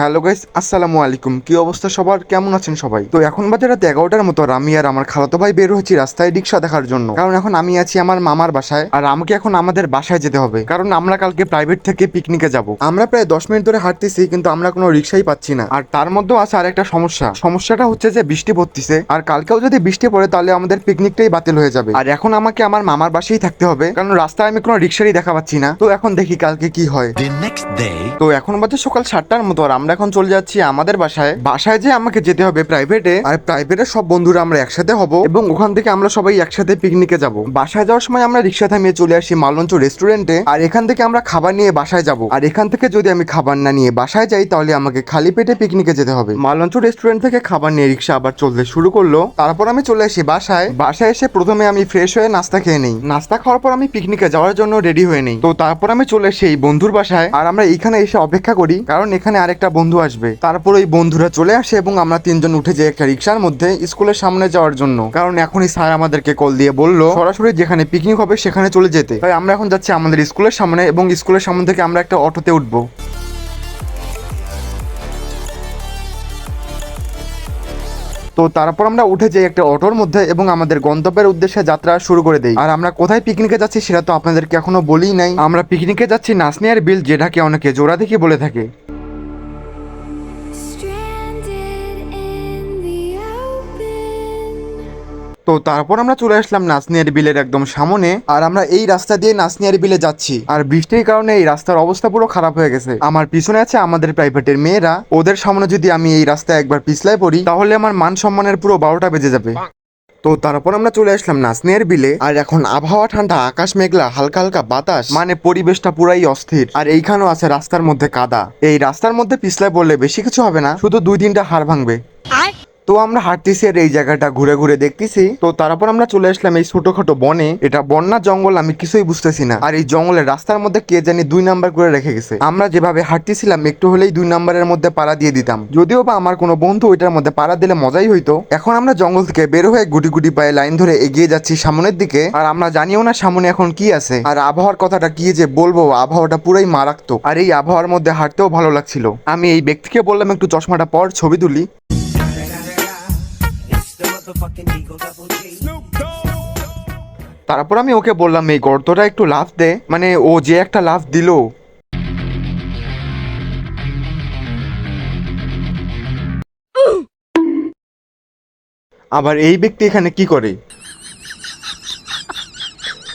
Hello guys, আসসালামু আলাইকুম। কি অবস্থা সবার, কেমন আছেন সবাই? তো এখন বাজে রাত 11টার মতো আর আমি আর আমার খালাতো ভাই বের হচ্ছি রাস্তায় রিক্সা দেখার জন্য, কারণ এখন আমি আছি আমার মামার বাসায় আর আমাকে এখন আমাদের বাসায় যেতে হবে, কারণ আমরা কালকে প্রাইভেট থেকে পিকনিকে যাব। আমরা প্রায় 10 মিনিট ধরে হাঁটতেছি কিন্তু আমরা কোনো রিক্সাই পাচ্ছি না। আর তার মধ্যেও আছে আরেকটা সমস্যাটা হচ্ছে যে বৃষ্টি পড়তেছে, আর কালকেও যদি বৃষ্টি পড়ে তাহলে আমাদের পিকনিকটাই বাতিল হয়ে যাবে। আর এখন আমাকে আমার মামার বাসায় থাকতে হবে, কারণ রাস্তায় আমি কোনো রিক্সারই দেখা পাচ্ছি না। তো এখন দেখি কালকে কি হয়। তো এখন বাজে সকাল 7টার মতো আর আমরা এখন চলে যাচ্ছি আমাদের বাসায় যে আমাকে যেতে হবে প্রাইভেটে, আর প্রাইভেটে সব বন্ধুরা আমরা একসাথে হব এবং ওখান থেকে আমরা সবাই একসাথে পিকনিকে যাব। বাসায় যাওয়ার সময় আমরা রিক্সা থামিয়ে চলে আসি মালঞ্চ রেস্টুরেন্টে, আর এখান থেকে আমরা খাবার নিয়ে বাসায় যাব। আর এখান থেকে যদি আমি খাবার না নিয়ে বাসায় যাই তাহলে আমাকে খালি পেটে পিকনিকে যেতে হবে। মালঞ্চ রেস্টুরেন্ট থেকে খাবার নিয়ে রিক্সা আবার চলতে শুরু করলো। তারপর আমি চলে আসি বাসায় এসে প্রথমে আমি ফ্রেশ হয়ে নাস্তা খেয়ে নেই। নাস্তা খাওয়ার পর আমি পিকনিকে যাওয়ার জন্য রেডি হয়ে নেই। তো তারপর আমি চলে আসি এই বন্ধুর বাসায়, আর আমরা এখানে এসে অপেক্ষা করি কারণ এখানে আরেকটা বন্ধু আসবে। তারপর ওই বন্ধুরা চলে আসে এবং আমরা তিনজন উঠে যাই একটা রিক্সার মধ্যে স্কুলের সামনে যাওয়ার জন্য, কারণ এখনই স্যার আমাদেরকে কল দিয়ে বললো সরাসরি যেখানে পিকনিক হবে সেখানে চলে যেতে। তাই আমরা এখন যাচ্ছি আমাদের স্কুলের সামনে এবং স্কুলের সামনে থেকে আমরা একটা অটোতে উঠবো। তো তারপর আমরা উঠে যাই একটা অটোর মধ্যে এবং আমাদের গন্তব্যের উদ্দেশ্যে যাত্রা শুরু করে দেই। আর আমরা কোথায় পিকনিকে যাচ্ছি সেটা তো আপনাদেরকে এখনো বলিই নাই। আমরা পিকনিকে যাচ্ছি নাসনিয়ার বিল, যেটাকে অনেকে জোড়াদিঘি বলে থাকে। তো তারপর আমরা চলে আসলাম নাসনিয়ার বিলের একদম সামনে, আর আমরা এই রাস্তা দিয়ে নাসনিয়ার বিলে যাচ্ছি। আর বৃষ্টির কারণে এই রাস্তার অবস্থা পুরো খারাপ হয়ে গেছে। আমার পিছনে আছে আমাদের প্রাইভেটের মেয়েরা, ওদের সামনে যদি আমি এই রাস্তায় একবার পিছলায় পড়ি তাহলে আমার মান সম্মানের পুরো 12টা বেজে যাবে। তো তারপর আমরা চলে আসলাম নাসনিয়ার বিলে, আর এখন আবহাওয়া ঠান্ডা, আকাশ মেঘলা, হালকা হালকা বাতাস, মানে পরিবেশটা পুরাই অস্থির। আর এইখানেও আছে রাস্তার মধ্যে কাদা। এই রাস্তার মধ্যে পিছলায় পড়লে বেশি কিছু হবে না, শুধু 2-3টা হাড় ভাঙবে। তো আমরা হাঁটতেছি আর এই জায়গাটা ঘুরে ঘুরে দেখতেছি। তো তারপর আমরা চলে আসলাম এই ছোটখাটো বনে। এটা বন্যা জঙ্গল, আমি কিছুই বুঝতেছি না। আর এই জঙ্গলের রাস্তার মধ্যে কে জানি 2 নাম্বার করে রেখে গেছে। আমরা যেভাবে হাঁটতেছিলাম একটু হলেই 2 নাম্বারের মধ্যে পাড়া দিয়ে দিতাম, যদিও বা আমার কোনো বন্ধু ওইটার মধ্যে পাড়া দিলে মজাই হইতো। এখন আমরা জঙ্গল থেকে বের হয়ে গুটি গুটি পায়ে লাইন ধরে এগিয়ে যাচ্ছি সামনের দিকে, আর আমরা জানিও না সামনে এখন কি আছে। আর আবহাওয়ার কথাটা কি যে বলবো, আবহাওয়াটা পুরাই মারাত্মক। আর এই আবহাওয়ার মধ্যে হাঁটতেও ভালো লাগছিল। আমি এই ব্যক্তিকে বললাম একটু চশমাটা পর, ছবি তুলি। তারপর আমি ওকে বললাম এই গর্তটা একটু লাফ দে, মানে ও যে একটা লাফ দিল। আবার এই ব্যক্তি এখানে কি করে?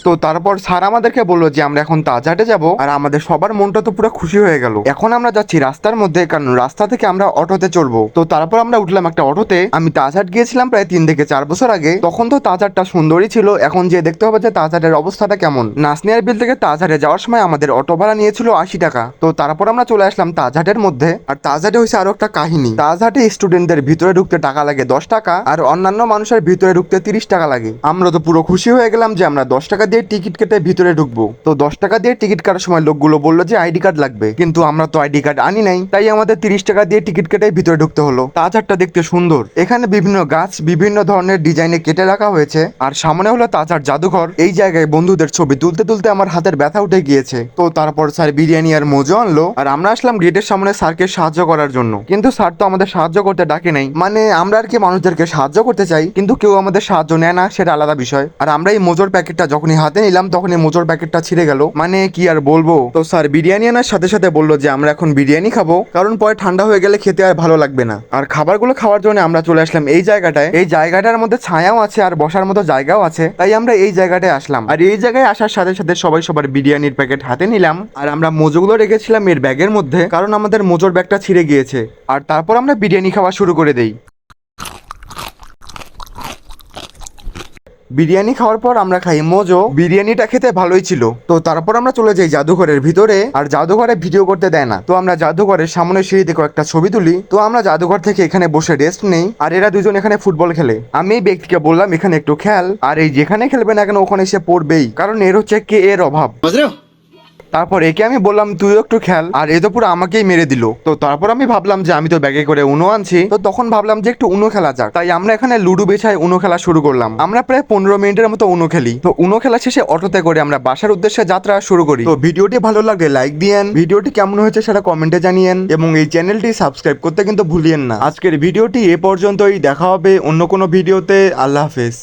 তো তারপর স্যার আমাদেরকে বললো যে আমরা এখন তাজহাটে যাব, আর আমাদের সবার মনটা তো পুরো খুশি হয়ে গেল। এখন আমরা যাচ্ছি রাস্তার মধ্যে, কারণ রাস্তা থেকে আমরা অটোতে চড়বো। তো তারপর আমরা উঠলাম একটা অটোতে। আমি তাজহাট গিয়েছিলাম প্রায় 3 থেকে 4 বছর আগে, তখন তো তাজহাটটা সুন্দরই ছিল। এখন যে দেখতে হবে যে তাজহাটের অবস্থাটা কেমন। নাসনিয়ার বিল থেকে তাজহাটে যাওয়ার সময় আমাদের অটো ভাড়া নিয়েছিল 80 টাকা। তো তারপর আমরা চলে আসলাম তাজহাটের মধ্যে। আর তাজহাটে হয়েছে আরো একটা কাহিনী। তাজহাটে স্টুডেন্টদের ভিতরে ঢুকতে টাকা লাগে 10 টাকা, আর অন্যান্য মানুষের ভিতরে ঢুকতে 30 টাকা লাগে। আমরা তো পুরো খুশি হয়ে গেলাম যে আমরা 10 টাকা দিয়ে টিকিট কেটে ভিতরে ঢুকবো। তো 10 টাকা দিয়ে টিকিট কাটার সময় লোকগুলো বললো যে আইডি কার্ড লাগবে, কিন্তু আমরা তো আইডি কার্ড আনি নাই, তাই আমাদের 30 টাকা দিয়ে টিকিট কেটে ভিতরে ঢুকতে হলো। তাজহাটটা দেখতে সুন্দর, এখানে বিভিন্ন গাছ বিভিন্ন ধরনের ডিজাইনে কেটে রাখা হয়েছে। আর সামনে হলো তাজহাট জাদুঘর। এই জায়গায় বন্ধুদের ছবি তুলতে তুলতে আমার হাতের ব্যথা উঠে গিয়েছে। তো তারপর স্যার বিরিয়ানি আর মোজো আনলো, আর আমরা আসলাম গেটের সামনে স্যারকে সাহায্য করার জন্য। কিন্তু স্যার তো আমাদের সাহায্য করতে ডাকে নাই, মানে আমরা আর কি মানুষদেরকে সাহায্য করতে চাই কিন্তু কেউ আমাদের সাহায্য নেয় না, সেটা আলাদা বিষয়। আর আমরা এই মোজোর প্যাকেটটা যখনই হাতে নিলাম তখনই মোজোর প্যাকেটটা ছিঁড়ে গেল, মানে কি আর বলবো। তো স্যার বিরিয়ানি আনার সাথে সাথে বললো যে আমরা এখন বিরিয়ানি খাবো, কারণ পরে ঠান্ডা হয়ে গেলে খেতে আর ভালো লাগবে না। আর খাবারগুলো খাওয়ার জন্য আমরা চলে আসলাম এই জায়গাটায়। এই জায়গাটার মধ্যে ছায়াও আছে আর বসার মতো জায়গাও আছে, তাই আমরা এই জায়গাটায় আসলাম। আর এই জায়গায় আসার সাথে সাথে সবাই সবার বিরিয়ানির প্যাকেট হাতে নিলাম, আর আমরা মোজোগুলো রেখেছিলাম এর ব্যাগের মধ্যে, কারণ আমাদের মোজোর ব্যাগটা ছিঁড়ে গিয়েছে। আর তারপর আমরা বিরিয়ানি খাওয়া শুরু করে দেই। বিরিয়ানি খাওয়ার পর আমরা খাই মোজো। বিরিয়ানিটা খেতে ভালোই ছিল। তো তারপর আমরা চলে যাই জাদুঘরের ভিতরে, আর জাদুঘরে ভিডিও করতে দেয় না। তো আমরা জাদুঘরের সামনে সিঁড়িতে কয়েকটা ছবি তুলি। তো আমরা জাদুঘর থেকে এখানে বসে রেস্ট নেই, আর এরা দুজন এখানে ফুটবল খেলে। আমি এই ব্যক্তিকে বললাম এখানে একটু খেল, আর এই যেখানে খেলবে না কেন ওখানে এসে পড়বেই, কারণ এর হচ্ছে কে এর অভাব। তারপর একে আমি বললাম তুইও একটু খেল, আর এ তো পুরো আমাকেই মেরে দিল। তো তারপর আমি ভাবলাম যে আমি তো ব্যাগে করে উনো আনছি, তো তখন ভাবলাম যে একটু উনো খেলা যাক। তাই আমরা এখানে লুডো বেছায় উনো খেলা শুরু করলাম। আমরা প্রায় 15 মিনিটের মতো উনো খেলি। তো উনো খেলা শেষে অটোতে করে আমরা বাসার উদ্দেশ্যে যাত্রা শুরু করি। তো ভিডিওটি ভালো লাগলে লাইক দিয়েন, ভিডিওটি কেমন হয়েছে সেটা কমেন্টে জানিয়েন, এবং এই চ্যানেলটি সাবস্ক্রাইব করতে কিন্তু ভুলিয়েন না। আজকের ভিডিওটি এ পর্যন্তই, দেখা হবে অন্য কোনো ভিডিওতে। আল্লাহ হাফেজ।